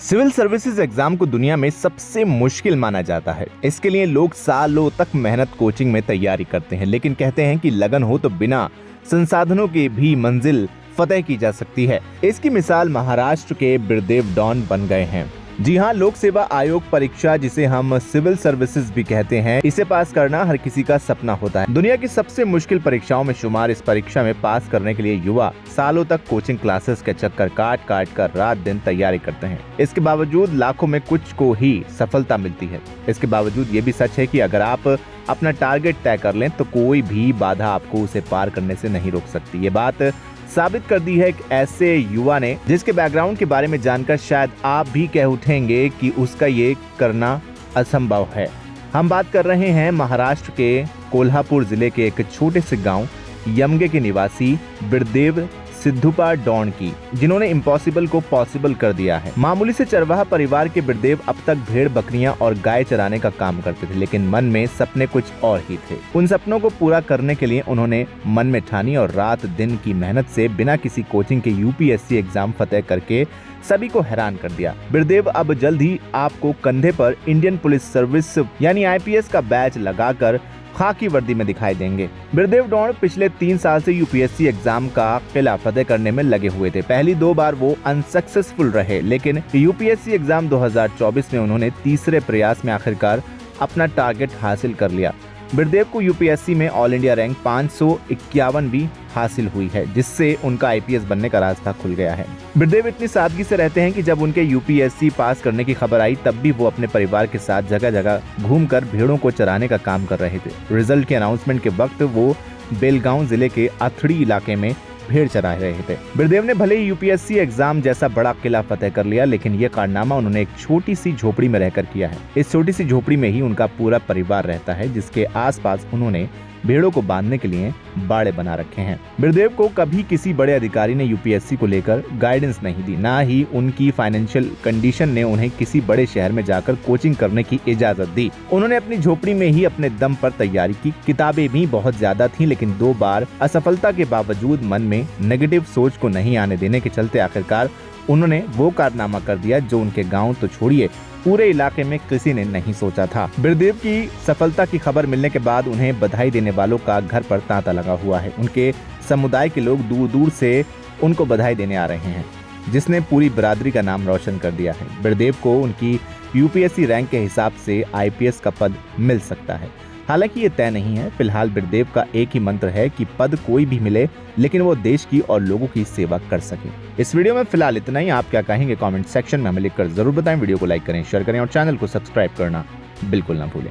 Civil services exam को दुनिया में सबसे मुश्किल माना जाता है। इसके लिए लोग सालों तक मेहनत कोचिंग में तैयारी करते हैं, लेकिन कहते हैं कि लगन हो तो बिना संसाधनों के भी मंजिल फतेह की जा सकती है। इसकी मिसाल महाराष्ट्र के बिरदेव डॉन बन गए हैं। जी हाँ, लोक सेवा आयोग परीक्षा, जिसे हम सिविल सर्विसेज भी कहते हैं, इसे पास करना हर किसी का सपना होता है। दुनिया की सबसे मुश्किल परीक्षाओं में शुमार इस परीक्षा में पास करने के लिए युवा सालों तक कोचिंग क्लासेस के चक्कर काट काट कर रात दिन तैयारी करते हैं। इसके बावजूद लाखों में कुछ को ही सफलता मिलती है। इसके बावजूद ये भी सच है कि अगर आप अपना टारगेट तय कर लें तो कोई भी बाधा आपको उसे पार करने से नहीं रोक सकती। ये बात साबित कर दी है एक ऐसे युवा ने जिसके बैकग्राउंड के बारे में जानकर शायद आप भी कह उठेंगे कि उसका ये करना असंभव है। हम बात कर रहे हैं महाराष्ट्र के कोल्हापुर जिले के एक छोटे से गांव यमगे के निवासी बिरदेव सिद्धूपा डॉन की, जिन्होंने इम्पॉसिबल को पॉसिबल कर दिया है। मामूली से चरवाहा परिवार के बिरदेव अब तक भेड़, बकरियां और गाय चराने का काम करते थे, लेकिन मन में सपने कुछ और ही थे। उन सपनों को पूरा करने के लिए उन्होंने मन में ठानी और रात दिन की मेहनत से बिना किसी कोचिंग के यूपीएससी एग्जाम फतेह करके सभी को हैरान कर दिया। बिरदेव अब जल्द ही आपको कंधे पर इंडियन पुलिस सर्विस यानी आईपीएस का बैच लगाकर खाकी वर्दी में दिखाई देंगे। बिरदेव डॉन पिछले 3 साल से यूपीएससी एग्जाम का किला फतेह करने में लगे हुए थे। पहली 2 बार वो अनसक्सेसफुल रहे, लेकिन यूपीएससी एग्जाम 2024 में उन्होंने तीसरे प्रयास में आखिरकार अपना टारगेट हासिल कर लिया। बिरदेव को यूपीएससी में ऑल इंडिया रैंक 551 भी हासिल हुई है, जिससे उनका आईपीएस बनने का रास्ता खुल गया है। बिरदेव इतनी सादगी से रहते हैं कि जब उनके यूपीएससी पास करने की खबर आई तब भी वो अपने परिवार के साथ जगह जगह घूमकर भेड़ों को चराने का काम कर रहे थे। रिजल्ट के अनाउंसमेंट के वक्त वो बेलगांव जिले के अथड़ी इलाके में भेड़ चरा रहे थे। बिरदेव ने भले ही यूपीएससी एग्जाम जैसा बड़ा किला फतेह कर लिया, लेकिन ये कारनामा उन्होंने एक छोटी सी झोपड़ी में रहकर किया है। इस छोटी सी झोपड़ी में ही उनका पूरा परिवार रहता है, जिसके आसपास उन्होंने भेड़ों को बांधने के लिए बाड़े बना रखे हैं। बिरदेव को कभी किसी बड़े अधिकारी ने यूपीएससी को लेकर गाइडेंस नहीं दी, ना ही उनकी फाइनेंशियल कंडीशन ने उन्हें किसी बड़े शहर में जाकर कोचिंग करने की इजाजत दी। उन्होंने अपनी झोपड़ी में ही अपने दम पर तैयारी की। किताबें भी बहुत ज्यादा थीं, लेकिन 2 बार असफलता के बावजूद मन में नेगेटिव सोच को नहीं आने देने के चलते आखिरकार उन्होंने वो कारनामा कर दिया जो उनके गाँव तो छोड़िए पूरे इलाके में किसी ने नहीं सोचा था। बिरदेव की सफलता की खबर मिलने के बाद उन्हें बधाई देने वालों का घर पर तांता लगा हुआ है। उनके समुदाय के लोग दूर दूर से उनको बधाई देने आ रहे हैं, जिसने पूरी बिरादरी का नाम रोशन कर दिया है। बिरदेव को उनकी यूपीएससी रैंक के हिसाब से आईपीएस का पद मिल सकता है। हालांकि ये तय नहीं है। फिलहाल बिरदेव का एक ही मंत्र है कि पद कोई भी मिले, लेकिन वो देश की और लोगों की सेवा कर सके। इस वीडियो में फिलहाल इतना ही। आप क्या कहेंगे कमेंट सेक्शन में हमें लिखकर जरूर बताएं। वीडियो को लाइक करें, शेयर करें और चैनल को सब्सक्राइब करना बिल्कुल ना भूलें।